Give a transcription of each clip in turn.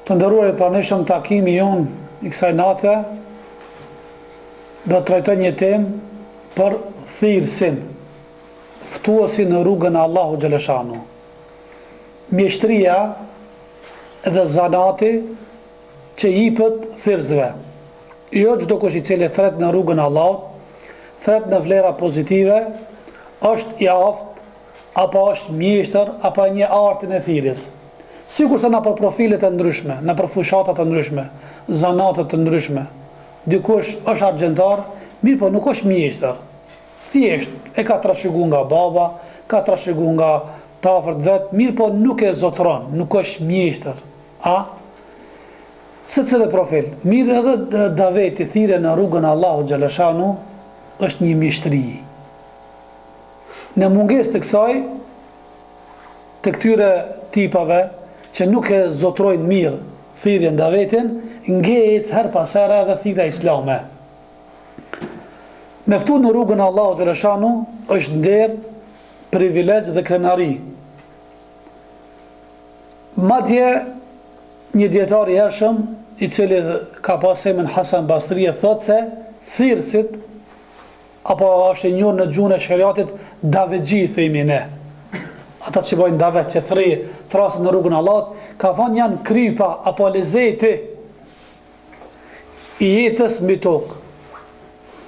Të nderuar e pranishëm, takimi jon i kësaj nate do të trajtoj një temë për thirrsin, ftuesin në rrugën e Allahu xhaleshanu. Mjeshtria dhe zanati që jepet thirrësve. Jo çdo kush i cili thret në rrugën e Allahut, thret në vlera pozitive, është i aftë, apo është mjeshtër, apo një artin e thirrjes. Sikur se na për profilet e ndryshme, na për fushatat e ndryshme, zanatet të ndryshme. Dikush është argjentar, mirë po nuk është mjeshtër. Thjesht e ka trashëguar nga baba, ka trashëguar nga tafërt vet, mirë po nuk e zotron, nuk është mjeshtër. Secili profil, mirë edhe daveti thirrje në rrugën e Allahut xhaleshanu është një mjeshtri. Në mungesë të kësaj, të këtyre tipave që nuk e zotrojnë mirë thirrjen davetin, ngjehet her pas here edhe thirrja islame. Me ftu në rrugën e Allahut xhaleshanu është nder, privilegj dhe krenari. Madje një dietar i hershëm, i cili ka pas emrin Hasan Basri, thotë se thirrësit apo është e njohur në gjuhën e shariatit davetxhi, themi ne. Ata që bojnë davet, që thrasin në rrugën e Allahut, ka thonë janë krypa apo lezeti i jetës mbi tokë.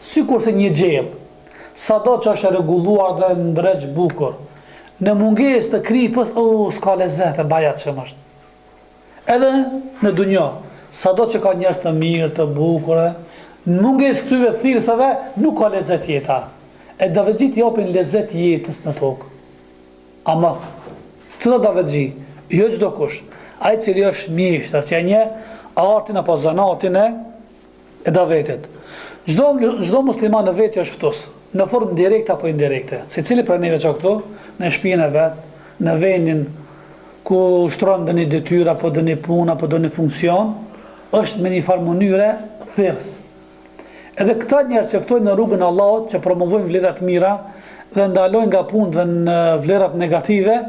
Sikur se një gjell, sado që është rregulluar dhe ndreq bukur, në mungesë të krypës, s'ka lezet e bajat që më është. Edhe në dunjë, sado që ka njerëz të mirë, të bukure, në mungesë këtyve thirrësave nuk ka lezet jeta. E davetxhit japin lezet jetës në tokë. Ama, cila davetxhi? Jo çdo kush. Ai cili është mjeshtër, që e njeh artin apo zanatin e davetit. Çdo musliman në vetë është ftues, në formë direkte apo indirekte. Secili prej neve që këtu, në shtëpinë e vet, në vendin ku ushtron dëni detyrë apo dëni punë apo dëni funksion, është me një farë mënyre thirrës. Edhe këta njerëz që ftojnë në rrugën e Allahut, që promovojnë vlera të mira dhe ndalojnë nga punë dhe në vlerat negative,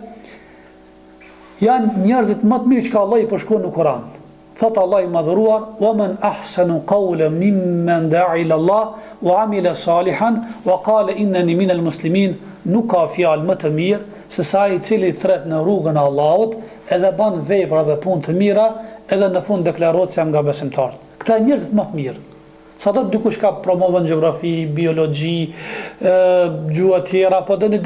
janë njerëzit më të mirë që Allah i përshkruan në Kur'an. Thot Allah i madhëruar: "Wa man ahsanu qawlan mimman da'a ila Allah wa 'amila salihan wa qala innani minal muslimin." Nuk ka fjalë më të mirë se sa ai i cili thret në rrugën e Allahut, edhe bën vepra dhe punë të mira, edhe në fund deklarohet se jam nga besimtarët. Këta njerëzit më të mirë. Sa do të dikush ka promovën gjeografi, biologji, gjuha tjera, apo dëni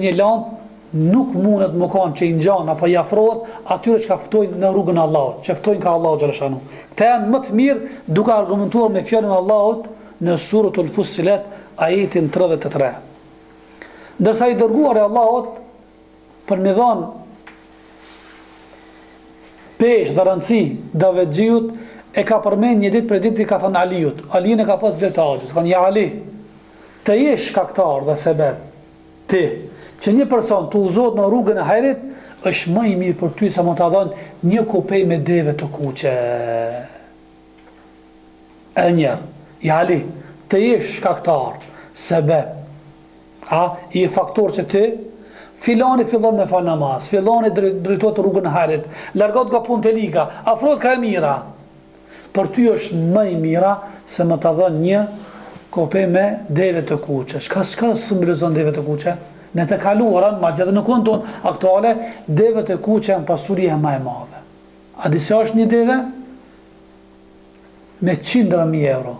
një land, nuk mundet më kanë që i ngjan apo i afrohet atyre që ka ftojnë në rrugën e Allahut, që ftojnë ka Allahu xhaleshanu. Këta janë më të mirë duke argumentuar me fjalën e Allahut në suratul Fussilat, ajetin 33. Ndërsa i dërguar e Allahut për me dhënë pesh dhe rëndësi davetxhiut, e ka përmend një ditë për ditë ka thënë Aliut. Aliun e ka pas vetë Haxhit. Thonë: "Ja Ali, të jesh shkaktar dhe sebeb ti që një person të udhëzohet në rrugën e hajrit, është më i mirë për ty sa më ta dhënë një kopej me deve të kuqe." Edhe njerë, ja Ali, të jesh shkaktar, sebeb, i e faktor që ti, filani fillon me fal namaz, filani drejtohet të rrugën e hajrit, largot nga punë të liga, afrohet ka e mira. Për ty është më i mira se më ta dhënë një kopej me deve të kuqe. Çka simbolizon deve të kuqe? Në të kaluarën, madje edhe në kohën tonë aktuale, deve të kuqe janë pasuria më e madhe. A di se është një deve? Me 100.000 euro.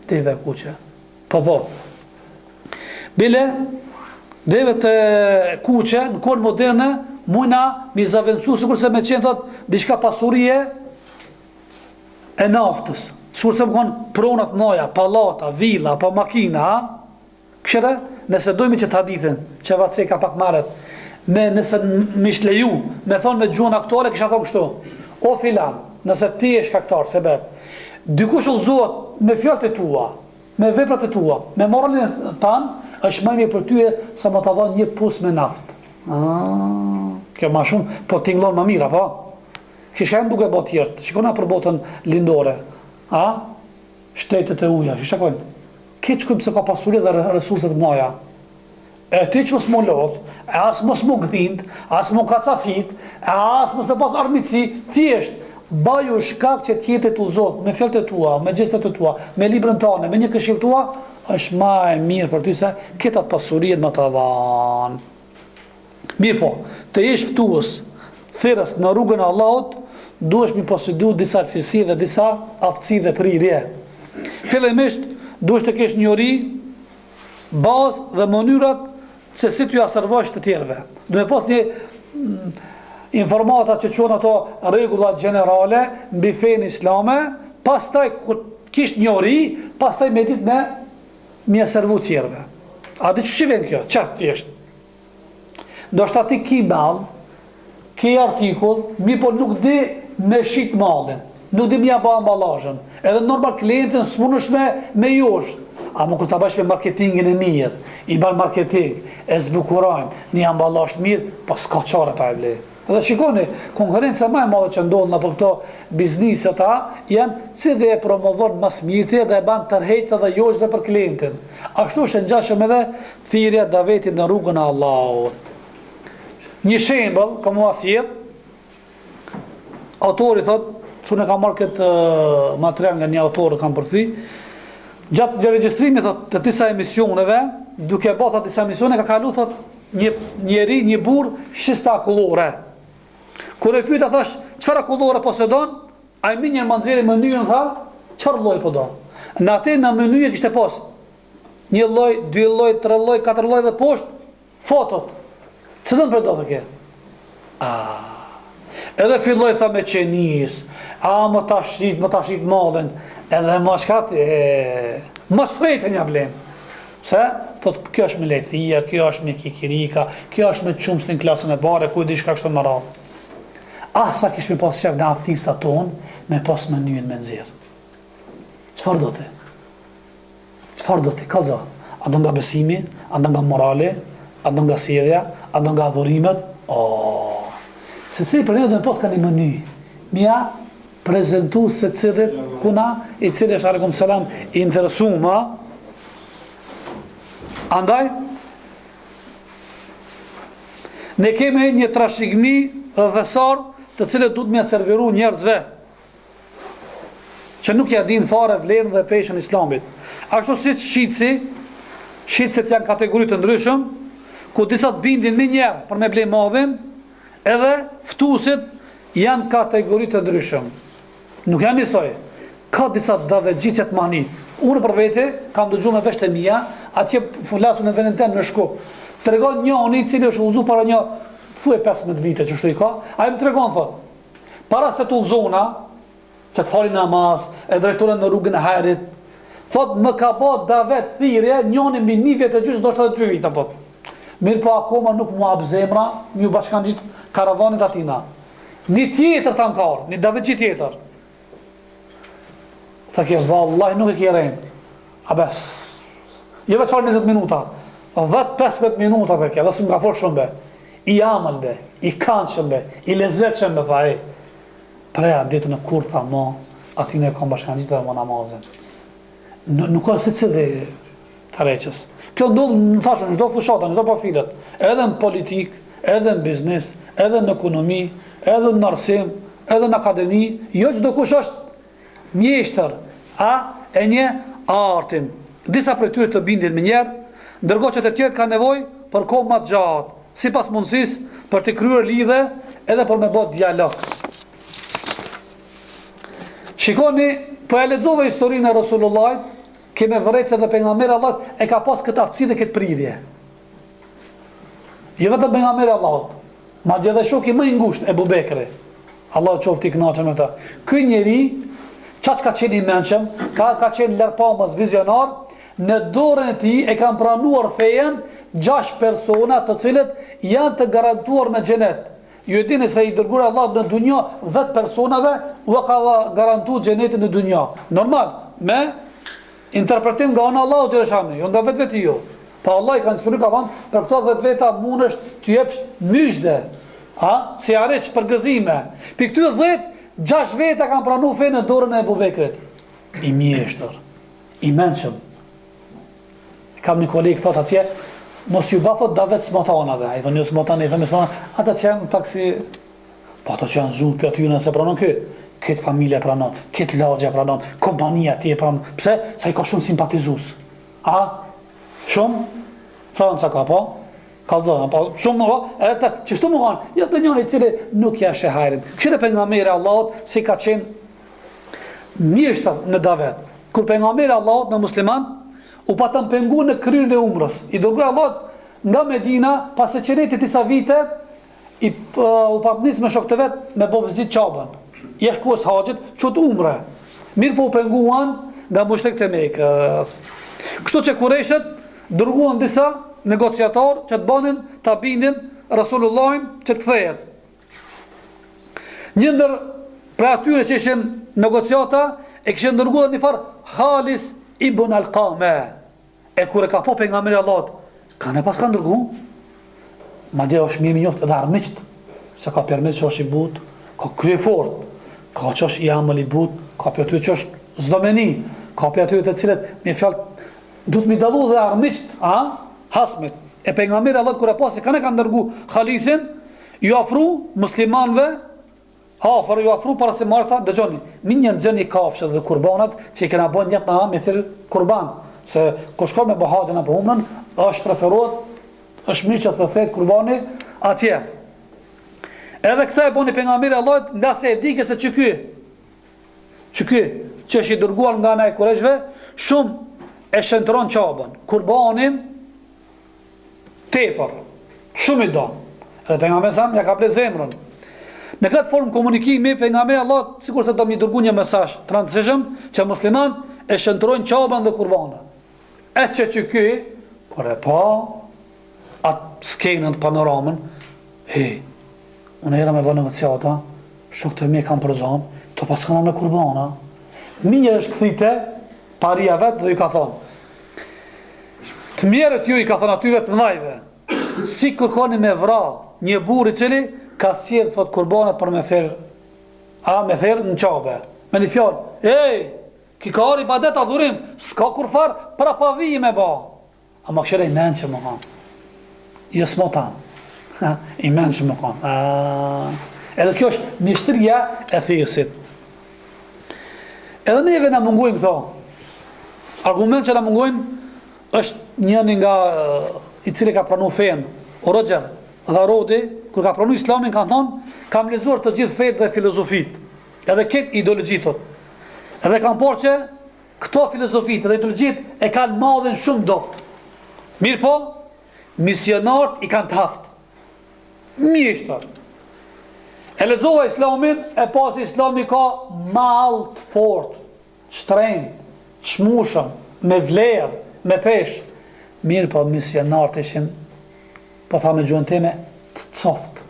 Deve kuqe. Po. Bile, deve të kuqe, në kohën moderne, mujna mi zavendësu, sikur se me qenë thot, diçka pasurie e naftës. Sikur se më konë pronat noja, palata, villa, pa makina, këshire, nëse dojmë që të hadithin, që vatëse ka pak marët, nëse mishleju, me thonë me gjuhën aktuale, kësha thonë kështu: "O filan, nëse ti e shkaktar, sebeb, dikush ullëzohet me fjallët e tua, me veprat e tua, me moralin tanë, është më mirë për ty sa më të dhënë një pus me naftë." Kjo ma shumë, po tinglon më mira, po? Kësha e më duke botë tjertë, shikona për botën lindore, shtetet e uja, shikojnë. Këtë shkujmë se ka pasurit dhe resurset maja. E ti që mos më lodh, e as mos më grind, as më kacafit, e as mos me pas armici, thjesht, baju shkak që tjetët u zot, me fjalët e tua, me gjestet e tua, me librën tane, me një këshill tua, është ma e mirë për ty se këtat pasuriet më të dhanë. Mirë po, të jesh ftuës, thirrës në rrugën e Allahut, duhesh mi posedu disa cilësi dhe disa aftësi dhe prirje. Fillimisht, duhesh të kesh njëri, bazë dhe mënyrat se si t'ju servosh të tjerëve. Do me pas një informata që quhen ato rregulla gjenerale mbi fenë islame, pastaj kur kish njëri, pastaj me ditë me servu të tjerëve. A di ç'shi vjen kjo? Çat thjesht. Do shta ti ki ball, ki artikull, mi po nuk di me shit mallin, nuk di mja ba ambalazhën. Edhe normal klientin s'munësh me josh. A më kur ta bash me marketingin e mirë, i ban marketing, e zbukurojnë, një ambalazh të mirë, po s'ka çare pa e ble. Edhe shikoni, konkurenca më e madhe që ndodh në për këto bizniset janë si dhe e promovon mas mirëti dhe e ban tërheca dhe joshze për klientin. Ashtu është ngjashëm edhe thirrja davetit në rrugën e Allahut. Një shembull, kam uasjet, autori thot, çunë ka marrë këtë material nga një autor kam përkthy, gjatë regjistrimit të disa emisioneve, duke bërë disa emisione, ka kalu thot një burr shista akullore. Kur e pyeta thash, çfarë akullore posedon? Ai më një manxeri menyn tha, çfarë lloj po do? Në atë në meny kishte pas një lloj, dy lloj, tre lloj, katër lloj dhe poshtë fotot. Cilën për do të ke? Edhe filloj tha me qenis, më tashit madhen, edhe më shkat, më shtrejtë një blen. Se, thot, kjo është me lejthia, kjo është me kikirika, kjo është me qumës në klasën e bare, ku i di shka kështë të më radhë. Sa kish me pas qef në athirësa tonë, me pas menyen me nëzirë. Qëfar do të? Qëfar do të? Kalza, a do nga besimi, a do nga morali, a do nga sjellja, a do nga adhurimet? Se cilë për një dhe në pas ka një meny, mja prezentu se cilët kuna, i cilë është alaykum selam i interesuma, andaj, ne keme një trashigmi dhesar të cilët du të mja serviru njerëzve, që nuk ja din fare vlerën dhe peshën islamit. Ashtu si që shqitësit janë kategori të ndryshëm, ku disa të bindin me njerë për me blej madhin, edhe ftusit janë kategori të ndryshëm. Nuk janë njësoj. Ka disa të dave gjithet manit. Unë për vete, kam dëgju me vesh të mija, atje fulasu në vendin ten në Shkup. Të regon një oni cili është uzu para një, thuaj 15 vite që shtu i ka, a i më të regon, thot, para se të uzona, që të fali namaz, e drejtore në rrugën e hajrit, thot, më ka ba davet thirje, njoni mbi 1 vjet e gjysë, do shtë edhe 2 vite, thot. Mirë po akoma nuk mu abë zemra, mi u bashkan gjitë karavanit atina. Një tjetër të ankarë, një davet që tjetër. Tha kje, vallaj, nuk e kje rejnë. Abes, je veç farë 20 minuta, 10-15 minuta dhe kje, dhe së më ka forë shumë be. I amël be, i kanëshëm be, i lezetëshëm be, tha e. Preja, ditë në kur, tha mo, atina e kom bashkan gjitë dhe më namazin. Nuk ka se dhe të reqës. Kjo ndodhë, në thashën, në çdo fushata, në çdo profilet, edhe në politik, edhe në biznes, edhe në ekonomi, edhe në arsim, edhe në akademi, jo çdo kush është mjeshtër, e një artin. Disa prej tyre të bindin me njerë, ndërkohë që të tjerë ka nevojë për kohë më të gjatë, sipas mundësisë për të kryer lidhje edhe për me bë dialog. Shikoni, po e lexova historinë e Rasulullahit, keme vërejtë se dhe pejgamberi Allahut e ka pas këtë aftësi dhe këtë prirje. Jo vetëm pejgamberi Allahut, madje edhe shoku më i ngushtë Ebu Bekri. Allahu qoftë i kënaqur me ta. Ky njeri, çka ka qenë i mençëm, ka qenë larpamës vizionar, në dorën e tij e kanë pranuar fejen 6 persona të cilët janë të garantuar me xhenet. Ju e dini se i dërguar Allahu në dunjë 10 personave u ka garantuar xhenetin në dunjë. Normal, me interpretim nga ana Allahu xhaleshani, jo nga vetveti jo. Pa Allah i ka inspiruar ka thënë, për këto 10 veta mundesh të jepsh myshde, si arreç për gëzime. Për këtyre 10, 6 veta kanë pranuar fenë në dorën e Ebu Bekrit. I mjeshtër, i mençëm. Kam një kolegë thot atje, mos ju thot da vetë smotanave, ai thonë smotani, thonë smotani, ata që janë pak si, po ato që janë zunë për aty nëse pranon këtë familje pranon, këtë lagje pranon, kompania ti e pranon. Pse? Sa i ka shumë simpatizus. A? Shumë? Franca ka, po? Kalzona, po? Shumë, po? Edhe të, që shtu më kanë, jo të njëri cili nuk jashe hajrin. Këshire pejgamberi Allahut, si ka qenë mjeshtër në davet. Kur pejgamberi Allahut me musliman, u patën pengu në kryrën e umrës. I dërguar Allahut nga Medina, pas e qeretit disa vite, u patnis me shok të vetë me bo vizit Qabën. Jesh kuës haqit, qëtë umre. Mirë po u penguan nga mushrikët e Mekës. Kështu që Kurejshet dërguan disa negociator që të banin të bindin Rasulullahin që të kthejet. Njëndër për atyre që ishin negociata e këshin dërguar një farë Khalis ibn Alqame. E kure ka po pejgamberi Allahut, kanë e pas kanë dërgu, ma dje është mirë njoftë edhe armiqt, se ka përmet që është i but, ka krye fort, ka që është i amël i but, ka për aty që është zdomeni, ka për aty të cilet, me fjallë, du të mi dalu dhe armiqt, hasmet. E pejgamberi Allahut kure pas e kanë dërgu Khalisin, ju afru muslimanve, ju afru para se marrë, tha, dëgjoni, minjën gjeni kafshët dhe kurbanat, që i kena bon njët në me thirë kurban, se kur shkon me bëhajën apo umrën, është preferuar, është mirë që të thejt kurbani atje. Edhe këta e boni pejgamberi Allahut, nga se e dike se që ky, që është i dërguar nga ana e Kurejshve, shumë e shëntëron Qabën, kurbanin tepër, shumë i do. Edhe pejgamberi sa ja ka ble zemrën. Në këtë formë komunikimi, pejgamberi Allahut, sikur se do mi dërgu një mesazh të rëndësishëm, që musliman e shëntërojnë Qabën dhe kurbanët. E që ky, kur e pa atë skenën të panoramën, unë era me bë negociata, shok të mi kam për zonë, të pas kanë me kurbana. Minjër është këthite, paria vetë dhe ju ka thonë. Të mjerët ju i ka thonë atyve të mdhajve, si kërkoni me vra një burr i cili ka sjellë thot kurbanat për me therë në Qabe. Me një fjallë, ki ka arë i badet adhurim, s'ka kur farë, pra pa vijë me ba. A më këshire i menë që më kanë. Jo s'mo tanë. I menë që më kanë. Edhe kjo është mishtëria e thirësit. Edhe neve në mungojnë këto. Argument që në mungojnë është njëni nga i cili ka pranu fejnë, Roger Dharodi, kër ka pranu islamin, kanë thonë, kam lezuar të gjithë fejt dhe filozofit, edhe këtë ideologjitot. Edhe kam por që këto filozofit edhe ideologjit e kanë madhen shumë dopt. Mirë po, misionart i kanë të haft. Mjeshtër. E lexova islamin, e pas islami ka mall të fort, shtrenjtë, çmueshëm, me vlerë, me peshë. Mirë po, misionart ishin, po tha me gjuhën time, të coft.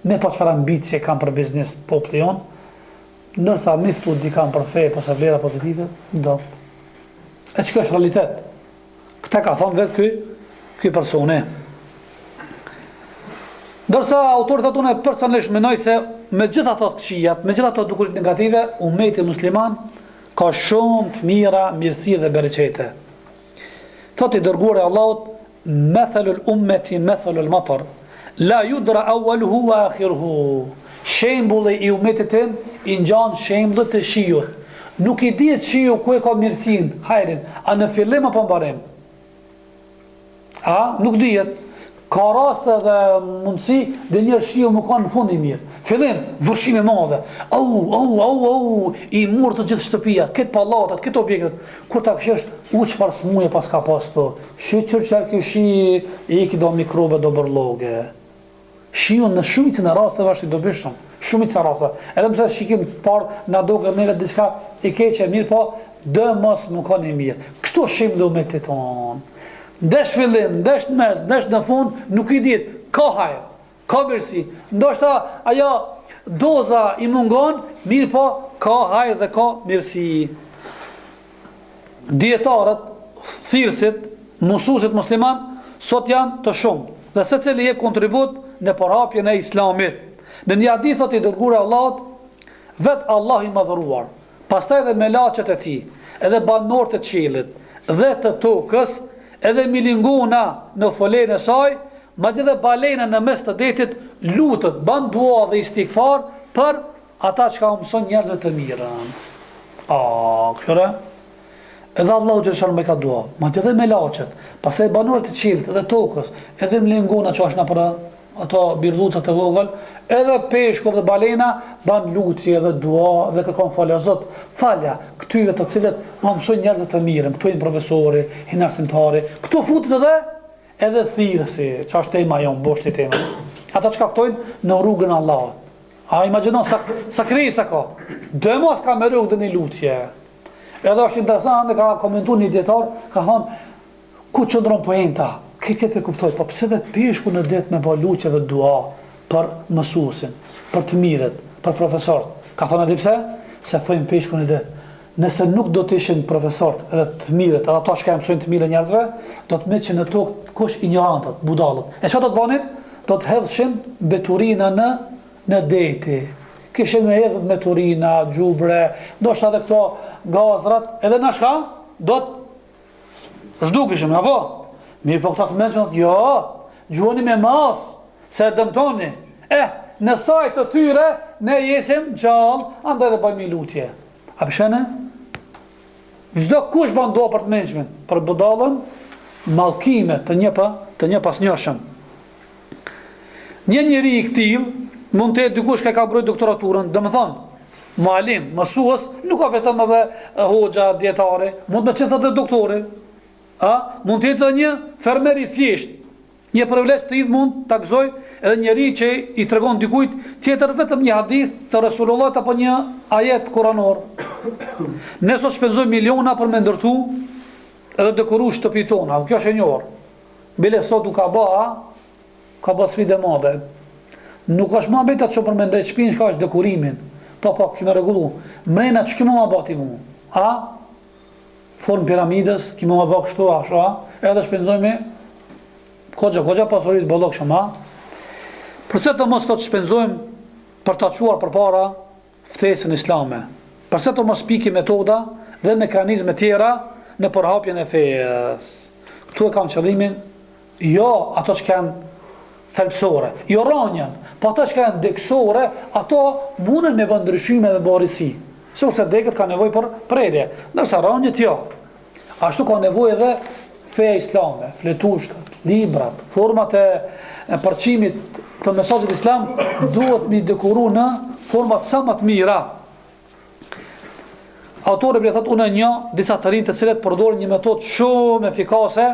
Me po çfarë ambicie kanë për biznes populli jon, nërsa miftu dikam për fe, përse vlera pozitive, do. E që është realitet. Këta ka thonë vetë ky persone. Ndërsa autoritet unë personalisht menoj se me gjitha ato të këqijat, me gjitha ato dukurit negative, ummeti musliman ka shumë të mira, mirësi dhe bereqete. Thot i dërguar e Allahut, mathalul ummeti mathalul matar, la yudra awwaluhu wa akhiruhu. Shembulli i ummetit tim i ngjan shembullit të shiut. Nuk i dihet shiu ku e ka mirësin, hajrin, a në fillim apo në barim. Nuk dihet. Ka raste dhe mundësi dhe njërë shiu më ka në fund i mirë. Fillim, vërshime madhe. I murë të gjithë shtëpia, këtë pallatat, këtë objektet. Kur ta këshesh, çfarë smuje pas ka pas to. Shi qërë kjo shi, i ki do mikrobe, do bërloge. Shiu në shumicën e rasteve është i dobishëm. Shumica e rasteve. Edhe pse shikim parë na duket neve diçka i keqe, mirë po, dë mos më kanë mirë. Kështu shim dhe umetit tonë. Ndesh fillim, ndesh mes, ndesh në fund, nuk i ditë, ka hajër, ka mirësi. Ndoshta ajo doza i mungon, mirë po, ka hajër dhe ka mirësi. Dietarët, thirrësit, mësuesit musliman sot janë të shumë, dhe secili jep kontribut në përhapjen e islamit. Në një hadith thotë i dërguar i Allahut, vetë Allah i madhëruar, pastaj edhe melaçet e tij, edhe banorët e qiellit dhe të tokës edhe milinguna në folen e saj, madje dhe balena në mes të detit lutët, ban dua dhe istikfar për ata që ka mëson njerëzve të mirën. Këre? Edhe Allahu Gjeleshanu me ka dua, madje dhe me lachet, pastaj banorët e qiellit edhe tokës, edhe milinguna që është në për ato birdhucat e vogël, edhe peshku dhe balena ban lutje dhe dua dhe kërkon falja Zot, falja këtyve të cilët ma mësojnë njerëzve të mirën, këtu janë profesori, hinë arsimtari, këtu futet edhe thirrësi, që është tema jonë, boshti i temës. Ata që kaftojnë në rrugën e Allahut. A imagjinon sa krisa ka. Do mos ka me rrugë dhe një lutje. Edhe është interesant, ka komentuar një dietar, ka thonë ku qëndron poenta. Këtë e kuptoj, po pse dhe peshku në det me bë lutje dhe dua për mësuesin, për të mirët, për profesorët. Ka thonë edhe pse? Se thojnë peshku në det. Nëse nuk do të ishin profesorët edhe të mirët, edhe ata që mësojnë të mirë njerëzve, do të meqin në tokë kush ignorantët, budallët. E çfarë do të bënin? Do të hedhshin beturina në deti. Kishin me hedh beturina, gjubre, ndoshta edhe këto gazrat, edhe na shka do të zhdukishim, apo? Mirë po këta të mençmet, jo, gjuhoni me mas, se e dëmtoni. Në sajt të tyre, ne jesim gjallë, andaj dhe bëjmë i lutje. A pëshene? Çdo kush bën do për të mençmen, për budallën, mallkime të një pas njëshëm. Një njeri i këtil, mund të jetë dikush ka mbrojtur doktoraturën, domethënë, mualim, mësues, nuk ka vetëm edhe hoxha, dietare, mund të qenë edhe doktori. Mund të jetë një fermer i thjesht, një përveç të idh mund të gëzoj edhe njeri që i tregon dikujt tjetër vetëm një hadith të Resulullah apo një ajet kuranor. Ne sot shpenzojmë miliona për me ndërtu edhe dekoru shtëpi tona, kjo është e njohur. Bile sot u ka bë sfidë madhe. Nuk është më betë që për me ndaj shpinë që ka është dekorimin. Po, kime regullu. Mrena që kime më bati mu? Formë piramidës, kime më bë kështu, edhe shpenzojmë Kogja pasurit bollok shumë, përse të mos të shpenzojmë për të quar për para ftesën islame, përse të mos piki metoda dhe mekanizme tjera në përhapjen e fejes. Këtu e kam qëllimin, jo ato që kanë thelpsore, jo ranjen, po ato që kanë deksore, ato mundën me bën ndryshime dhe borisi. Surse dekët ka nevojë për prerje, ndërsa ranjet jo. Ashtu ka nevojë edhe feja islame, fletushkat, librat, format e përqimit të mesazhit islam duhet mi dekoru në format sa më të mira. Autori bre thotë unë një disa të rinj të cilët përdorin një metodë shumë efikase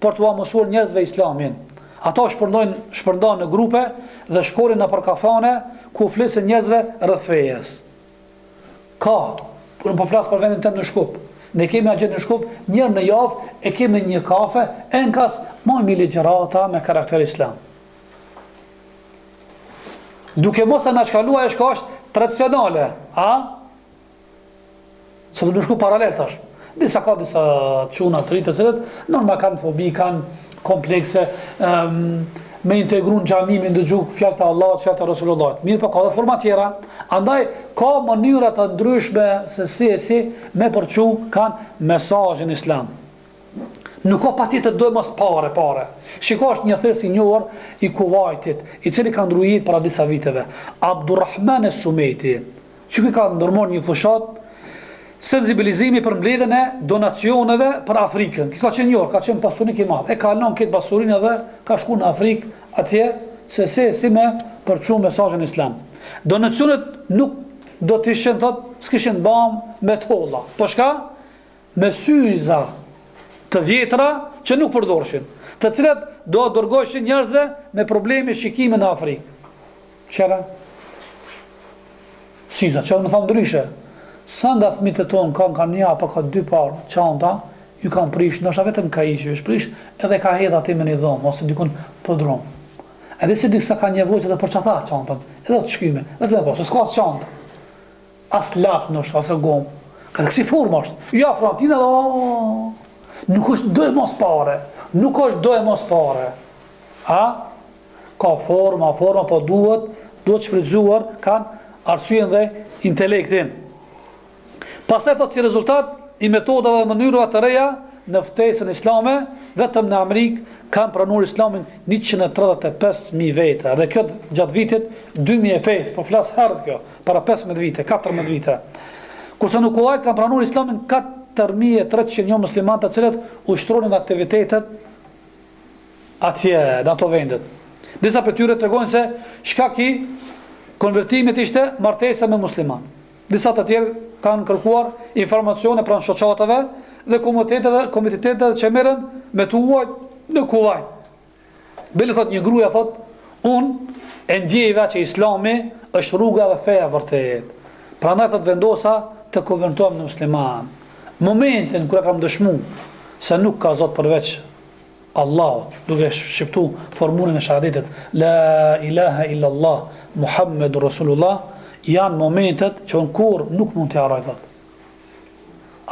për t'u mësuar njerëzve islamin. Ato shpërndajnë në grupe dhe shkolin në kafane ku flisin njerëzve rreth fejes. Unë po flas për vendin tënd në Shkup. Ne kemi agjet në Shkup, njërë në javë e kemi një kafe, enkas mojmi ligjërata me karakter islam. Duke mos e në shkalua e shka është tradicionale, së të në Shkup paralel tash. Disa quna të rritë të cilët, norma kanë fobi, kanë komplekse, me integru në gjami, me ndëgju fjallë të Allah, fjallë të Rasulullah. Mirë po ka dhe forma tjera, andaj ka mënyra të ndryshme se si me përqu kanë mesazhin islam. Nuk ka pa tjetër dojë mas pare. Shiko është një thërës i njohur i Kuvajtit, i cili ka ndrujit para disa viteve. Abdurrahman e Sumejti, që ka ndërmor një fushat, sensibilizimi për mbledhjen e donacioneve për Afrikën. Ka qenë njohur, ka qenë pasunik i madh. E ka lënë këtë pasurinë dhe ka shkuar në Afrikë atje se si me përçu mesazhin islam. Donacionet nuk do të ishin s'kishin bam me tolla. Po shka? Me syza të vjetra që nuk përdorshin, të cilat do të dërgoheshin njerëzve me probleme shikimi në Afrikë. Qëra? Syza, çfarë më thon ndryshe? Sa nda fëmijët e tonë kanë një apo ka dy parë çanta, ju kanë prish, ndoshta vetëm ka ishë, është prish edhe ka hedh aty me një dhomë ose dikun podrom. Edhe se disa kanë nevojë të përçata çantat, edhe të shkyme, edhe po, s'ka çantë. As lap ndoshta as gom. Ka kësi formë është. Ja Frontina, nuk është do e mos pare. Nuk është do e mos pare. Ka forma, po duhet shfrytzuar kanë arsyen dhe intelektin. Pastaj thot si rezultat i metodave dhe mënyrave të reja në ftesën islame, vetëm në Amerikë kanë pranuar islamin 135.000 vete. Dhe kjo gjatë vitit 2005, po flas herët kjo, para 15 vite, 14 vite. Kurse në Kuwait kanë pranuar islamin 4.300 një muslimanë të cilët ushtronin aktivitetet atje, në ato vendet. Disa për tyre tregojnë se shkaki konvertimit ishte martesa me musliman. Disa të tjerë kanë kërkuar informacione pranë shoqatave dhe komiteteteve që merren me të huaj në Kuwait. Bile thot një gruaja thot, unë e ndjej vetë që Islami është rruga dhe feja vërtet. Prandaj thot vendosa të konvertohem në musliman. Momentin kur e kam dëshmu se nuk ka Zot përveç Allahut, duke shqiptu formulën e shahadetit La ilaha illa Allah Muhammedur Rasulullah, janë momentet që unë kur nuk mund të harroj thot.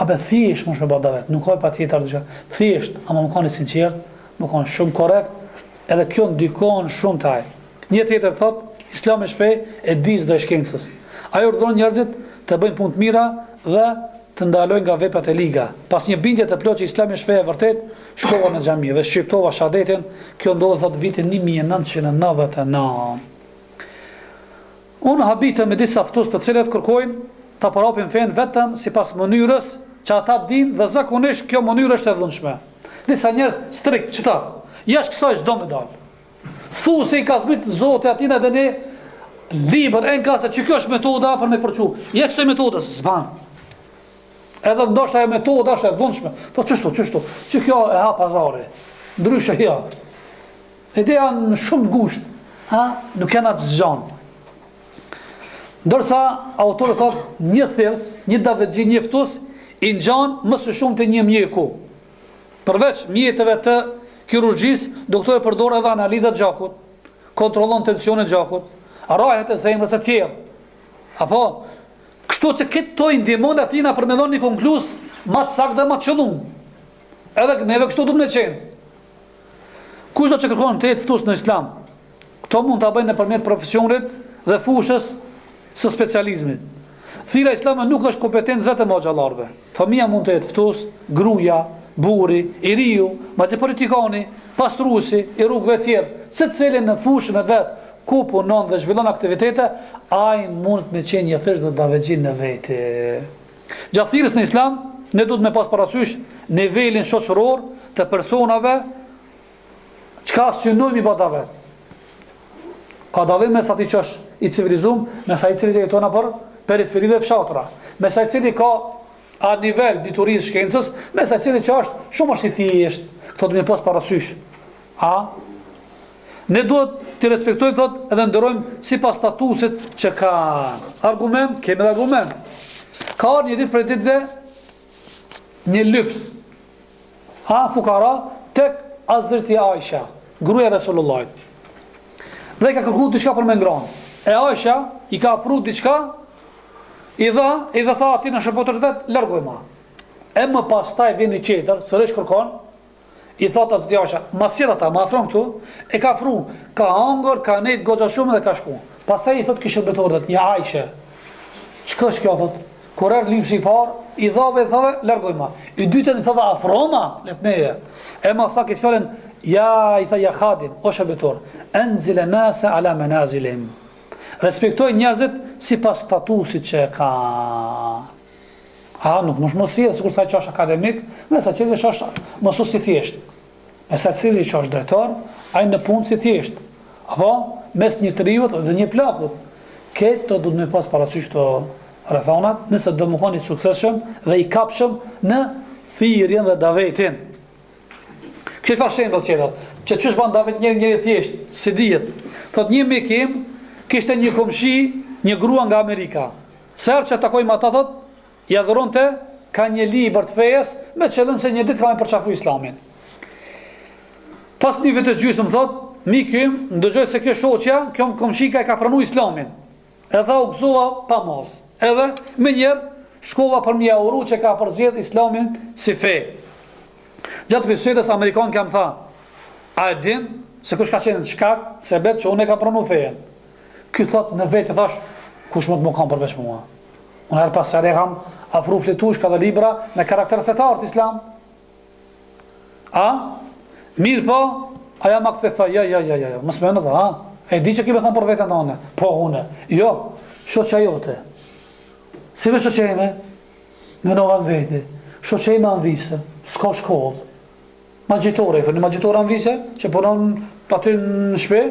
Abe thjesht mund të bëj davet, nuk ka patjetër diçka. Thjesht, ama më kanë sinqert, më kanë shumë korrekt, edhe kjo ndikon shumë taj. Një tjetër thot, Islami është fe e disë dhe shkencës. Ajo urdhëron njerëzit të bëjnë punë të mira dhe të ndalojnë nga veprat e liga. Pas një bindje të plotë që Islami është fe e vërtet, shkova në xhami dhe shqiptova shahadetin. Kjo ndodhi thot vitin 1999. Unë habitëm me disa ftus të cilët kërkojnë të parapin fen vetëm sipas mënyrës që ata dinë dhe zakonisht kjo mënyrë është e dhunshme. Disa njerëz strikt çta, jashtë kësaj s'do më dal. Thu se i ka zbrit Zoti atina dhe ne libër e nga se që kjo është metoda për me përçu. Je kësaj metodës s'ban. Edhe ndoshta ajo metoda është e dhunshme. Po çështo, që kjo e ha pazari. Ndryshe ja. Ideja në shumë gusht, nuk janë atë zgjon. Ndërsa autori thot një thers, një davetxhi, një ftus i ngjan më së shumti një mjeku. Përveç mjeteve të kirurgjisë, doktori përdor edhe analizat gjakut, kontrollon tensionin e gjakut, rahet e zemrës e tjerë. Apo kështu që këto i ndihmon atina për me dhënë një konkluz më të saktë dhe më të qëllum. Edhe neve kështu duhet të qenë. Kushdo që kërkon të jetë ftus në Islam, këto mund ta bëjnë nëpërmjet profesionit dhe fushës së specializmit. Thira islame nuk është kompetencë vetëm e xhallarëve. Familja mund të jetë ftus, gruaja, burri, i riu, madje politikani, pastruesi, i rrugëve të tjerë, secili në fushën e vet ku punon dhe zhvillon aktivitete, ai mund të qenë një thjesht dhe davetxhi në vetë. Gjatë thirrjes në Islam, ne duhet me pas parasysh nivelin shoqëror të personave çka synojmë i badave. Ka dallim mes atij që është i civilizum, mes ai i cili jeton nëpër periferi dhe fshatra, mes ai i cili ka a nivel diturisë shkencës, mes ai i cili që është shumë është i thjesht. Këto do të më pas parasysh. Ne duhet të respektojmë thot edhe ndërojmë sipas statusit që kanë. Argument, kemi edhe argument. Ka një ditë për ditëve një lyps. Fukara tek Hazreti Aisha, gruaja e Resulullahit. Dhe i ka kërkuar diçka për me ngranë. E Aisha i ka ofruar diçka, i dha tha atij në shërbëtor vet, largoj ma. E më pastaj vjen i qeter, sërish kërkon, i thot Hazreti Aisha, ma sjell ata, ma afron këtu, e ka ofruar, ka hangër, ka nejt goxha shumë dhe ka shku. Pastaj i thot ki shërbëtorët, ja Aisha, ç'ka është kjo thot? Kur er lipsi i parë, i dhave, largoj ma. I dytën i thot afroma, letneje. E ma tha këtë fjallën, i tha ja Khadin, o shërbëtor, enzile nase ala menazilin. Respektoj njerëzit sipas statusit që ka. Nuk mos mos sjell sikur sa që është akademik, me sa cili është mos si thjesht. Me sa cili që është drejtor, ai në punë si thjesht. Apo mes një triut dhe një plakut. Këto do të më pas parasysh to rrethonat, nëse do të qeni suksesshëm dhe i kapshëm në thirrjen dhe davetin. Këtë farë shembull qerat, që ç'është ban davet njëri thjesht, si dihet. Thot një mekim kishte një komshi, një grua nga Amerika. Sër që takoi me ata thot, ja dhuronte ka një libër të fejes me qëllim se një ditë ka me përçafu Islamin. Pas një vit të gjysmë thot, mikim, ndëgjoj se kjo shoqja, kjo komshika e ka pranuar Islamin. Edhe u gëzova pa mos. Edhe me njerë shkova për mja uru që ka përzjedh Islamin si fe. Gjatë bisedës Amerikan kam tha, a e din se kush ka qenë shkak sebeb që unë e ka pranu fejen. Ky thot në vetë thash, kush më të më kam përveç mua. Unë herë pas herë kam afru fletush ka dhe libra me karakter fetar të Islam. A? Mirë po, aja ma këthe tha, ja, mos me në tha, e di që kime thonë për vetën tonë, po une, jo, shoqja jote, si me shoqja ime, me nova në veti, shoqja ime anë vise, s'ka shkollë, magjitore, i thënë, magjitore anë vise, që punon aty në shpe,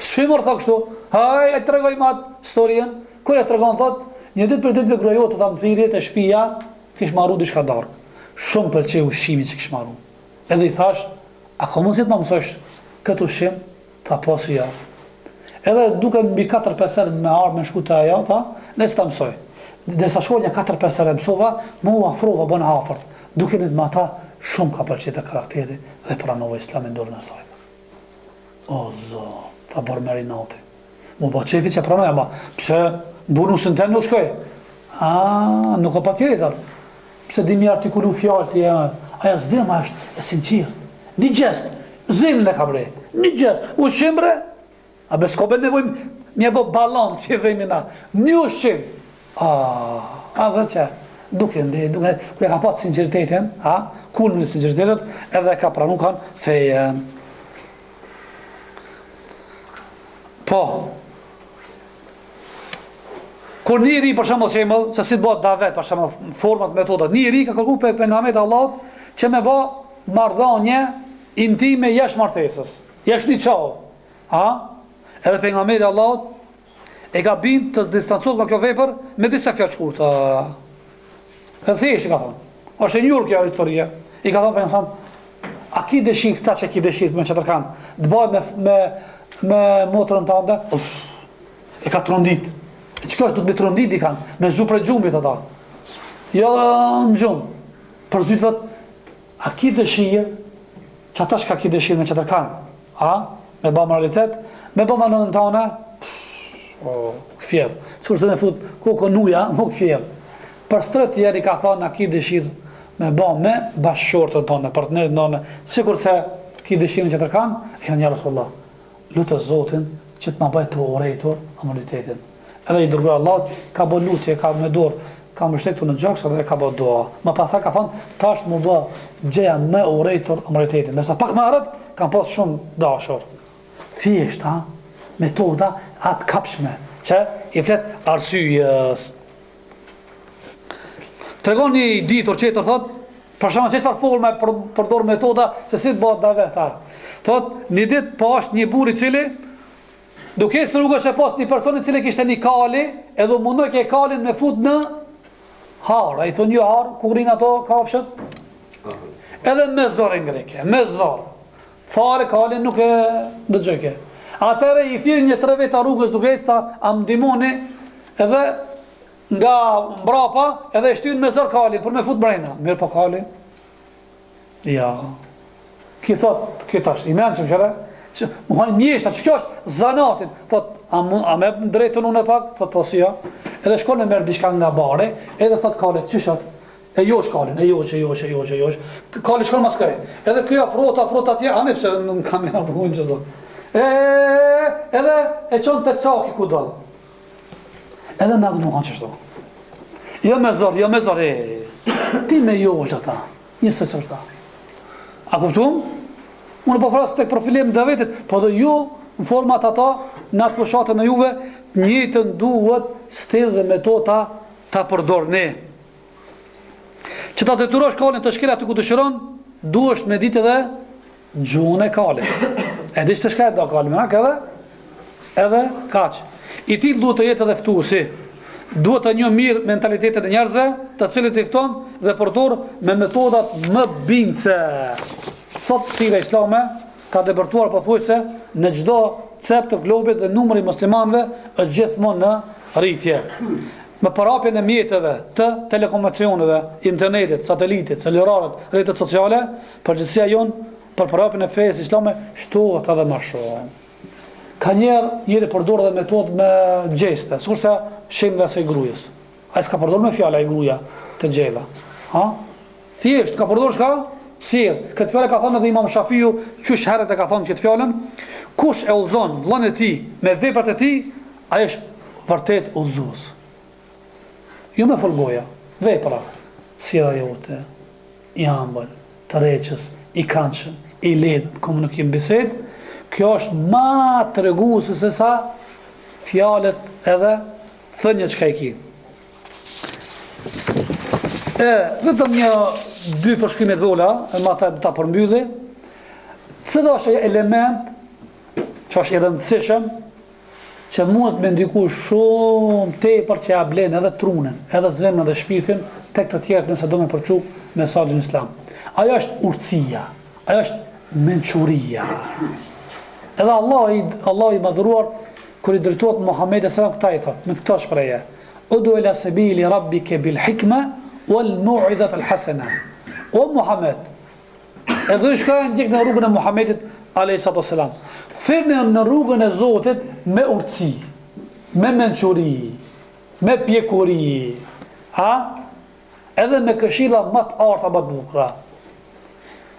s'fi mërë tha kështu, haj, e të regoj matë storien, kër e të regon, thot, një ditë për ditëve grojotë të më thirjet e shpia, kish marru di shka darkë, shumë për që ushqimi që kish marru, edhe i thash, a ka mundësit ma mësosh këtë ushqim? Tha posi ja. Edhe duke mbi 4-5 herë me arë me shku të aja, tha, nësë ta mësoj. Dhe sa shkoj një 4-5 herë mësova, mu afrova, bënë afërt. Duke me të ma ta, shumë ka përqit e karakteri dhe pranova islamin dorë në saj. O, zot, ta bërë meri nati. Mu ba qefi që pranoj, ama, pse bonusën tem nuk shkoj? Nuk o pa tjetër. Pse di mi artikulu fjallë të jeme. Aja zdema është e sinqirt. Një gjest, zimën e ka bre, një gjest, ushqim bre, a be s'ko be nevojmë mje bo balon, si e dhejmi na, një ushqim, a dhe që, duke, kërë ka patë sinceritetin, kulmë në sinceritetet, edhe ka pranu kanë fejen. Po, kur njëri, për shembull qemëll, se si të bëhet davet, për shembull, format, metodat, njëri ka kërku për pejgamberit Allahut, që me bë marrëdhënie intime jashtë martesës, jashtë një qavë, edhe pejgamberi Allahut e ka bind të distancohet nga kjo vepër me disa fjalë shkurtë. E thjesht i ka thonë, është e njohur kjo historia, i ka thonë pejgamberi, a ki dëshirë këta që ki dëshirë me çfarë kanë, të bëhet me motrën tënde, e ka trondit. Çka është do të me trondit i kanë, me zu për gjumit ata. Jo në gjumë. Për zdy thot, a ki dëshirë, që ata shka ki dëshirë me çfarë kanë, me ba moralitet, me ba manën tënde, këfjedh. Sikur se me fut kokën nuja, më këfjedh. Për stret tjerë i ka thonë, a ki dëshirë me ba me bashkëshortën tonë, partnerit tonë, sikur se ki dëshirë me çfarë kanë, i kanë ja Rasulullah. Lutë Zotin që të ma bëjë të urejtur amoritetin. Edhe i dërgoj Allah, ka bë lutje, ka me dorë, ka më shtetu në gjokës dhe ka bë doa. Më pasa ka thonë, tash më bë gjeja me urejtur amoritetin. Nësa pak më arët, kam pas shumë dashur. Thjesht, metoda atë kapshme, që i flet arsyes. Tregon një ditur qëtër, thot, për shama që çfarë forme përdor metoda, se si të bëhet davet, thot, një ditë po është një burr i cili duke ecë rrugës e pas një person i cili kishte një kali, edhe mundoj ke kalin me fut në harë. I thonë jo harë, ku rinë ato kafshët? Edhe me zorë ngreke, me zorë. Fare kalin nuk e dëgjojke. Atëre i thirë një 3 veta rrugës duke ecë, tha, a më ndihmoni, edhe nga mbrapa, edhe e shtynë me zorë kalin, për me fut brenda. Mirë po kalin? Ja. Ki thot, ki tash, i menë që më qëre, më hanë mjeshta, që kjo është zanatin, thot, a me drejtën unë e pak, thot, po si ja, edhe shkon e merë bishka nga bare, edhe thot kalit, qyshat, e josh kalin, e josh, kalit shkon mas kaj, edhe kjo afrot atje, anë pëse në kamera përhujnë që zot, edhe e qonë të caki ku do, edhe në adhë nuk kanë qështu, jo me zor, ti me josh ata, njësë që është ta. A kuptum? Unë po frasë tek profilim dhe vetit, po dhe ju, në format ata, në atë fëshatën e juve, njëtën duhet stil dhe metoda ta përdorni. Që ta detyrosh kalin të shkel aty ku të shëron, duhesh me ditë edhe gjuhën e kalin. E di që të shka e do kalin, edhe kaq. I ti duhet të jetë edhe ftuesi. Duhet të një mirë mentalitetet e njerëzve, të cilët i fton dhe përdor me metodat më bindse. Sot stila islame ka depërtuar pothuajse në çdo cep të globit dhe numri muslimanëve është gjithmonë në rritje. Me përhapjen e mjeteve të telekomunikacioneve, internetit, satelitit, celularit, rrjetet sociale, përgjegjësia jonë për përhapjen e fesë islame shtohet edhe më shumë. Ka njëri përdor dhe metodë me gjeste, sikurse shembull asaj grujës. Ai s'ka përdor me fjala e gruaja të gjella. Thjesht ka përdor çka? Sjell. Këtë fjalë ka thënë edhe Imam Shafiu, qysh herët e ka thënë këtë fjalën, kush e udhzon vllën e tij me veprat e tij, ai është vërtet udhzues. Jo me folgoja, vepra, sjellja jote, i ëmbël, të rreqës, i këndshëm, i lehtë komunikim bisedë, kjo është ma treguese se sa fjalët edhe thënjet çka i ki. Vetëm dy përshkrime të vola, e ma ta përmbylli. Cila është element që është i rëndësishëm që mund të me ndiku shumë tepër që ja blen edhe trunin, edhe zemrën dhe shpirtin tek të tjerët nëse do me përçu mesazhin islam. Ajo është urtësia, ajo është mençuria. Edhe Allah i madhëruar kur i drejtohet Muhamedit sallallahu alaihi wasallam këta i thot, me këtë shprehje: "Udu ila sabili rabbika bil hikma wal mau'izati al hasana." O Muhammed, edhe shkojnë ndjek në rrugën e Muhamedit alayhi wasallam. Thirrni në rrugën e Zotit me urtësi, me mençuri, me pjekuri, edhe me këshilla më të arta, më të bukura.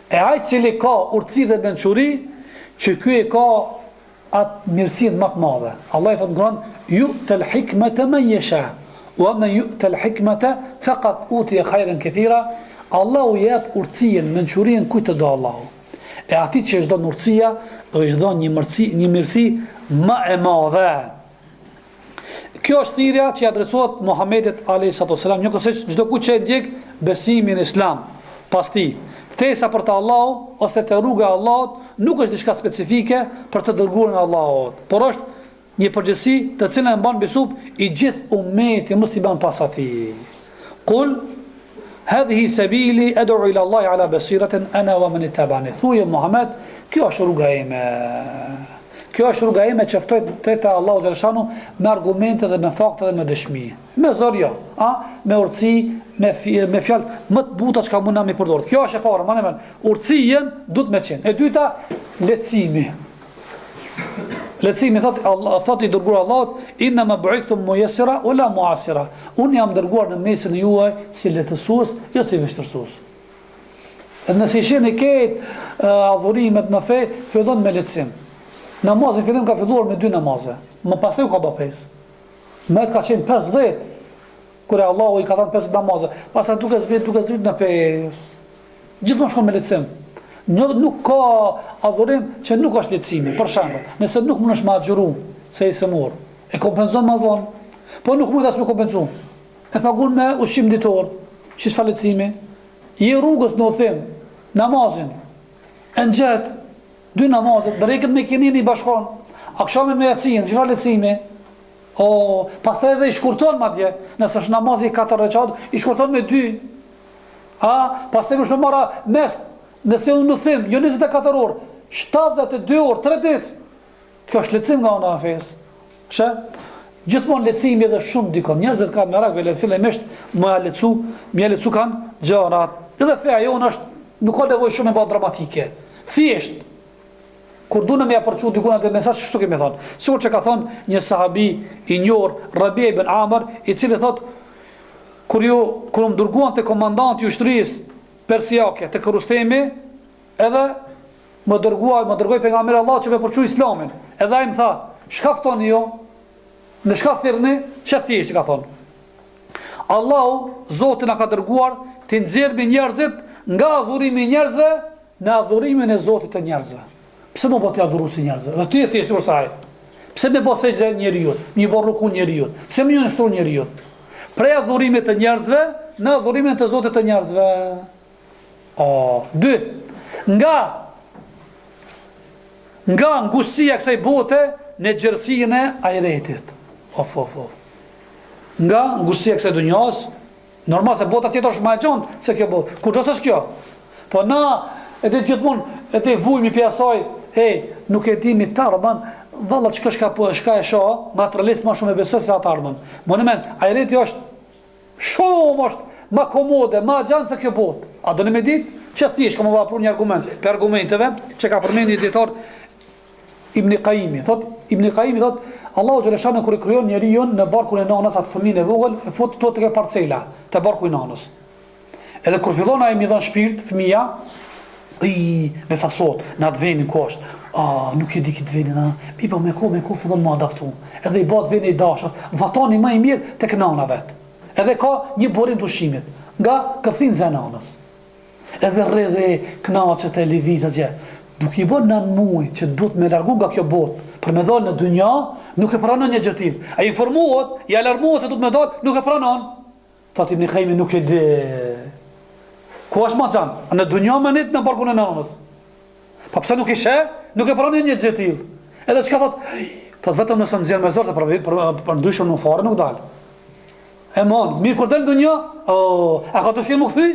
E ai cili ka urtësi dhe mençuri, që ky e ka atë mirësinë më të madhe. Allah i thotë në Kur'an: "Yu'tal hikmata man yasha, wa man yu'tal hikmata faqad utiya khayran katira." Allahu jep urtësinë, mençurinë kujt të do Allahu. E ati që është do në urtësia, është do një mirësi më e madhe. Kjo është thirrja që i adresohet Muhamedit alayhi wasallam, njëkohësisht çdo kujt që e ndjek besimin islam pas tij. Ftesa për të Allahut ose të rruga e Allahut nuk është diçka specifike për të dërguarin e Allahut, por është një përgjegjësi të cilën e mban besup i gjithë ummeti musliman pas atij. Qul hadhihi sabili ad'u ila Allah ala basiratin ana wa man ittaba'ani. Thuje Muhammed, kjo është rruga ime. Kjo është rruga ime që ftoj te Allahu xhaleshanu me argumente dhe me fakte dhe me dëshmi. Me zor jo, me urtësi, me fjalë më të buta që mund na mi përdor. Kjo është e para, më urtësinë duhet me qenë. E dyta, lehtësimi. Lehtësimi thot i dërguar Allahut: "Inna ma bu'ithum muyassira wala mu'assira." Unë jam dërguar në mesin e juaj si lehtësues, jo si vështirësues. Nëse shihni këtë adhurimet në fe, fillon me lehtësim. Namazi fillim ka filluar me 2 namaze, më pastaj ka bë 5. Më ka qenë 50, kur Allahu i ka dhënë 50 namaze, pastaj duke zbrit në 5. Gjithmonë shkon me lehtësim. Nuk ka adhurim që nuk është lehtësimi. Për shembull, nëse nuk mundesh me agjëru se i semor, e kompenzon më vonë, po nuk mund as me kompenzuar. E pagun me ushqim ditor, që është lehtësimi. I rrugës në udhim, namazin, e nxet 2 namazet, drekën me kinin i bashkon, akshamin me yacin, çfarë lehtësimi? Pastaj edhe i shkurton madje, nëse është namazi 4 rekat, i shkurton me 2. Pastaj më shumë marra mes. Nëse unë në them, jo 24 orë, 72 orë, 3 ditë, kjo është lehtësim nga ana e fesë. Gjithmonë lehtësimi edhe shumë dikon. Njerëzit kanë merak, fillimisht më lehtësu kanë gjërat. Edhe feja jonë është, nuk ka nevojë shumë e bë dramatike. Thjesht, kur duhet me ja përçu dikun atë mesazh, çështu kemi thonë. Sikur që ka thonë një sahabi i njohur, Rabi ibn Amr, i cili thotë: kur më dërguan te komandanti i ushtrisë persjake të Rustemi, edhe më dërgoi pejgamberi Allah që me përçu islamin. Edhe ai më tha: "Shkaftoni ju, në shka thirrni?" Çfarë thjesht ka thonë: "Allahu, Zoti na ka dërguar të nxjerrë njerëzit nga adhurimi i njerëzve në adhurimin e Zotit të njerëzve." Pse më bëti adhuruesi njerëzve? Dhe ty e thjesht saj. Pse më bë sejdë njeriu? Më bë ruku njeriu? Pse më nështru njeriu? Prej adhurimit të njerëzve në adhurimin të Zotit të njerëzve. 2. Nga ngushësia kësaj bote në gjerësinë e ahiretit. Nga ngushësia kësaj dunjas, normal se bota tjetër është më e gjontë se kjo botë. Kurrës është kjo? Po na edhe gjithmonë edhe vujmi pi asaj, nuk e dimi të ardhmen, valla çka shka e shoh, materialist më shumë e besoj se ata ardhmen. Monument, ahireti është shumë më komode, më gjanë se kjo botë. A do në me ditë? Që thjesht kam vapur një argument, për argumenteve që ka përmendur dietar Ibn Qayyim. Ibn Qayyim thot, Allahu xhaleshanu kur i krijon njeriu në barkun e nanës, atë fëmijën e vogël, e fut to tek parcela, te barku i nanës. Edhe kur fillon ai mi dhan shpirt fëmia, me fasot, në atë venin ku është, nuk e di këtë venin, mi po me ku fillon më adaptu. Edhe i bat veni i dashur, vatani më i mirë tek nana vet. Edhe ka një burim të ushqimit, nga kërthin ze nanës. Edhe rre, knaqet e lëviz atje. Duke i bën 9 muaj që duhet me largu nga kjo botë, për me dalë në dynja, nuk e pranon një gjë tillë. Ai informohet, i alarmohet se duhet me dalë, nuk e pranon. Thot Ibn Qayyim nuk e di. Ku është më xhan? Në dynja më nit në barkun e nënës. Pa pse nuk i sheh, nuk e pranon një gjë tillë. Edhe çka thot? Thot vetëm nëse nxjerr me zor të për ndryshon në fare nuk dal. E mon, mirë kur del në dynja, a ka dëshirë më kthy?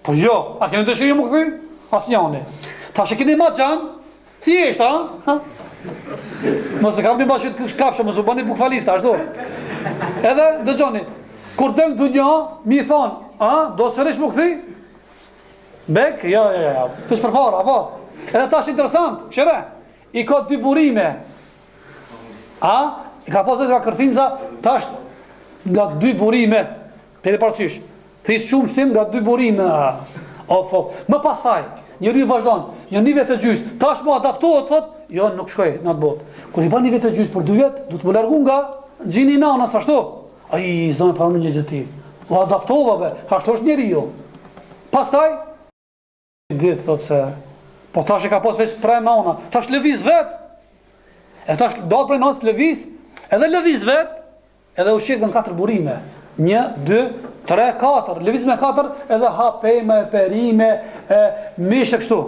Po jo, a keni dëshirë më kthy? Asnjëni. Tash e keni më xhan? Thjesht, ha? Mos e kapni bashkë të kapshë, mos u bani bukfalista, ashtu. Edhe dëgjoni, kur del në dynja, mi thon, do sërish më kthy? Bek, ja. Fish përpara, apo? Edhe tash interesant, këshire, i ka 2 burime. I ka pasur ka kërthinza, tash nga 2 burime, për e parësysh, this shumë shtim nga 2 burime. Më pastaj, njeriu vazhdon, një nive të gjys, tash më adaptohet, thot, jo, nuk shkoj në atë botë. Kur i bën nive të gjys për 2 vjet, do të më largu nga gjini i nanës, ashtu. Ai s'do më pranon një gjë të tillë. U adaptova be, ashtu është njeriu. Pastaj di thot se po tash e ka pas veç prej nana, tash lëviz vet. E tash do të prej nanës lëviz, edhe lëviz vet, edhe u shit nga 4 burime. 1, 2, 3, 4, lëviz me 4, edhe hapeme, perime, mishë kështu.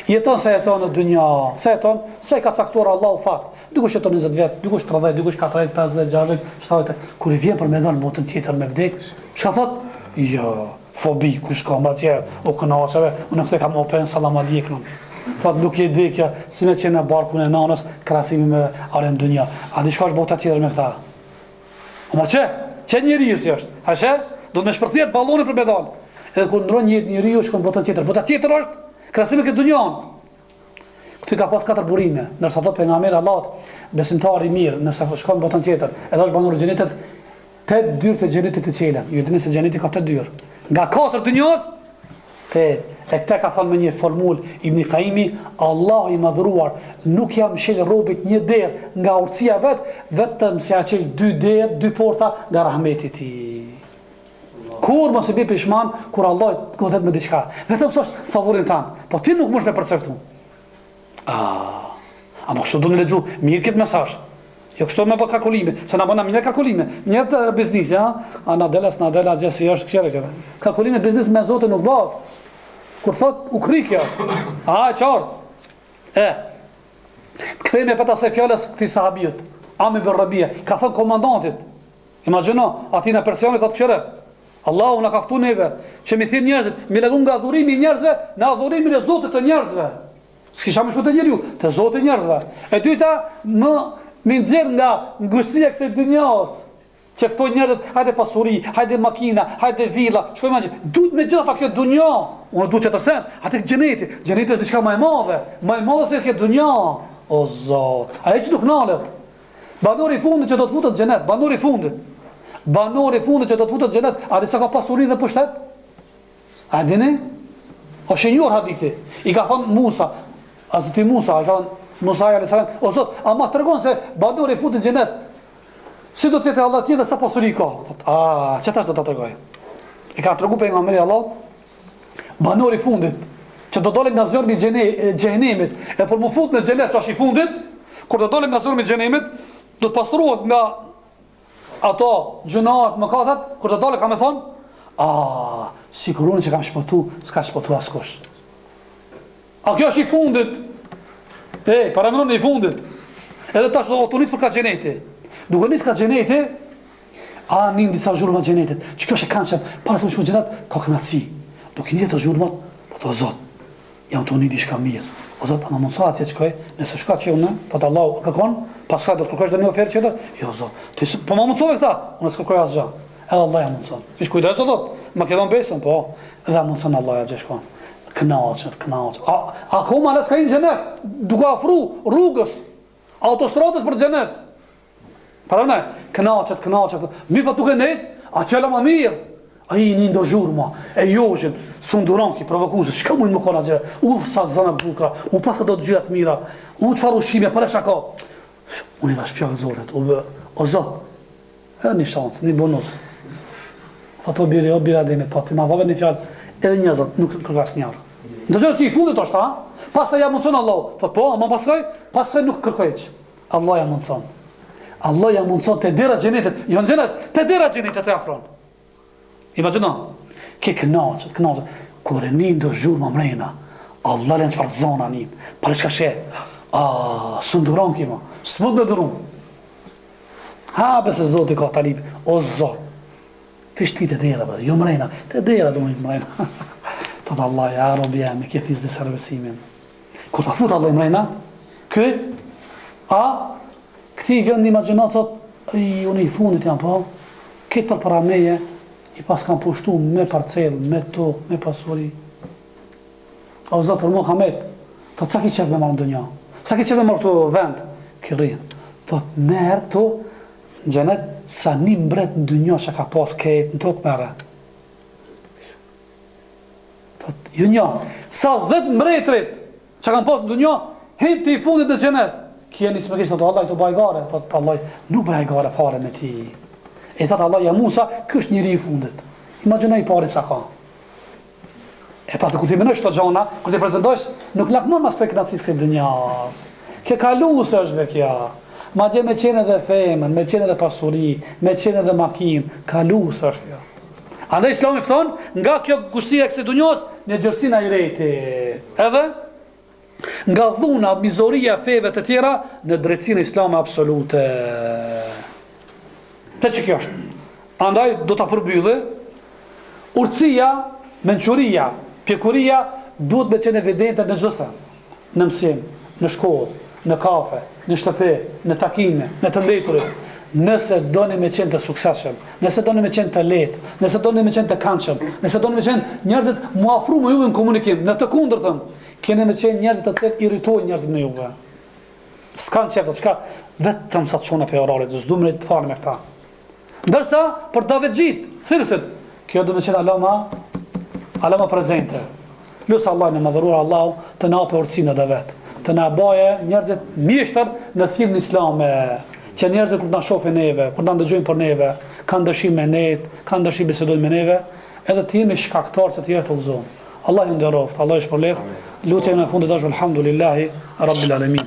Jeton se jeton në dynja, se jeton, se ka caktuar Allahu fat. Dikush jeton 20 vjet, dikush 30, dikush 40, 50, 60, 70. Kur i vjen për me dhënë botën tjetër me vdek, çka thot? Jo, fobi, kush ka më atje, u kënaqeve, unë këtu kam open salam aleikum. Thot nuk e di kjo, si me qenë në barkun e nanës, krahasimi me arën dynja. A di çka është bota tjetër me këta? Ama që njeriu si është? Hashe? Do të më shpërthet ballonin për me dal. Edhe kur ndron një njeriu shkon bota tjetër. Bota tjetër është krahasimi me këtë dynjan. Këtu ka pas 4 burime, ndërsa thot pejgamberi Allahut, besimtari i mirë, nëse shkon botën tjetër, edhe është banor i xhenetit, 8 dyrë të xhenetit të cila. Ju dini se xheneti ka 8 dyrë. Nga 4 dynjas, e këta ka thënë me një formul Ibn Qayyimi, Allahu i madhruar nuk ja mshel robit një derë nga urtësia vet, vetëm se ja çel 2 derë, 2 porta nga rahmeti i tij. Kur mos e bëj pishman kur Allah godet me diçka. Vetëm s'është favorin tan, po ti nuk mund të perceptu. Ama kështu do të lexu mirë këtë mesazh. Jo kështu me bë kalkulime, se na bëna mirë kalkulime. Mirë të biznesi, ana dela gjësi është këshire. Kalkulime biznes me Zotin nuk bëhet. Kur thot u krikja, e qartë. Kthejme për të asaj fjales këti sahabijut, Ami bin Rabia, ka thënë komandantit, imagjino, ati në Persionit atë këshire, Allahu në kaftu neve, që mi thirë njerëzit, mi legun nga dhurimi njerëzve, në dhurimin e Zotit të njerëzve. S'kisha me shku të njeriu, të Zotit njerëzve. E dyta, më nxjerr nga ngushësia kësaj dynjas. Që ftoj njerëzit, hajde pasuri, hajde makina, hajde villa, shkoj me gjithë. Duhet me gjitha kjo dunja. Unë duhet që të sen, atë xheneti. Xheneti është diçka më e madhe se kjo dunja. O Zot, ai që nuk nalet. Banori i fundit që do të futet në xhenet, banori i fundit. Banori i fundit që do të futet në xhenet, a di sa ka pasuri dhe pushtet? A dini? O shenjor hadithi. I ka thënë Musa, Hazreti Musa, i ka thënë Musa alayhis salam, o Zot, ama tregon se banori i futet në xhenet. Si do të jetë Allah tjetër sa pasuri ka? Që tash do të tregoj? I ka tregu pejgamberi Allah, banori i fundit, që do dole nga zjarmi i xhenemit, e për më fut në xhenet, që është i fundit, kur do dole nga zjarmi i xhenemit, do të pastruohet nga ato gjunat, mëkatet, kur do dole ka me thonë, siguron që kam shpëtu, s'ka shpëtu askush. Kjo është i fundit. Paramendon i fundit. Edhe tash do të nis për ka xheneti. Duke nis ka xheneti, nin disa zhurma xhenetit. Që kjo është e këndshëm, para se të shkojë në xhenet, ka kënaqësi. Duke nis ato zhurmat, po to Zot, jam toni diçka mirë. O Zot, ama mos sa atje shkoj, nëse shka kjo unë, po të Allahu kërkon, pastaj do të kërkosh një ofertë tjetër? Jo Zot. Ti po më mundsove këta, unë s'kërkoj asgjë. Edhe Allah ja mundson. Kish kujdes Zot, Makedon besën, po. Edhe mundson Allah ja gjeshkon. Kënaqet. Akoma s'ka në xhenet, duke afru rrugës, autostradës për xhenet. Para ne, kënaqet. Mi pa duke nejt, atjela më mirë. Ai një ndo zhurma, e joshin, sunduranki, provokuzë, shka mujnë më kona gjë, sa zana bukra, pa të do të gjyrat mira, të faru shime, për e shaka. Unë i dhash fjallë Zotit, o Zot, edhe një shansë, një bonus. Fato biri, o bira demit, pa, ti ma vave një fjallë, edhe njerëzit nuk kërkojnë asnjëherë. Ndërgjë ti i fundit është, ha? Pastaj ja mundson Allahu. Thot po, ama pastaj nuk kërkoj hiç. Allah ja mundson. Allah ja mundson te dera xhenetit, jo në xhenet, te dera xhenetit e afron. Imagjino, ke kënaqet. Kur e nin do zhur më mrena. Allah lën çfarë zona nin. Para çka she? Sunduron kimo. S'mund të duron. Ha, besë Zoti ka talib. O Zot. Fishti te dera, jo mrena. Te dera do mrena. Thot Allah, ja Rabbi jam, ke this dhe servisimin. Kur ta fut Allah mrena, këti vjen një imagjinat, thot, unë i fundit jam, po, këtë para meje, i pas kam pushtu me parcel, me tokë, me pasuri. O Zot për Muhammed, thot, sa ki qef me marrë në dënja? Sa ki qef me marrë këto vend? Kërin. Thot, merë këto, në gjenet, sa një mbret në dënja që ka pas këtë në tokë mere. Thot, ju nja, sa 10 mbretrit që kam pas në dënja, hinë të i fundit në gjenet. Kjeni që me kishtë, thot, Allah i të bajgare. Thot, Allah, nuk bajgare fare me ti. E thot, Allah, ja Musa, kështë njëri i fundit. Imagjinaj pari sa ka. E pra të kur ti menësh të gjona, kur ti prezentojsh, nuk lakmon mas këse kënacis këtë dënjas. Ke kalu se është be kja. Ma gje me qene dhe femen, me qene dhe pasuri, me qene dhe makin, kalu se është kja. Andaj Islami fton, nga kjo gustia këse dënjas, një gjërësina i rejti. Edhe, nga dhuna, mizoria, feve të tjera, në drejtsinë islame absolute. Te që kjo është? Andaj, do të përbyllë, urtësia, menquria, pjekuria, duhet me qenë evidente në çdo sen. Në mësim, në shkollë, në kafe, në shtëpi, në takime, në të mbetërit. Nëse doni me qenë të suksesshëm, nëse doni me qenë të lehtë, nëse doni me qenë të këndshëm, nëse doni me qenë njerëzit mu afru me juve në komunikim, në të kundërtën, keni me qenë njerëzit të cilët irritojnë njerëzit me juve. S'kan qeftë, çka vetëm sa të çona pe orarit, s'du më të fani me këta. Ndërsa për davetxhit, thirrësit, kjo do të qenë alama prezente. Lusë Allah në madhëruar Allahu të na apë urtësinë edhe vetë, të na baje njerëzit mjeshtër në thirrjen islame, që njerëzit kur na shohin neve, kur na ndëgjojnë për neve, kanë dëshirë me ne, kanë dëshirë bisedojnë me neve, edhe të jemi shkaktarë të tjerë të udhëzojnë. Allah ju nderoft, Allah ju shpërbleft. Lutja në fundit është alhamdulillahi rabbil alamin.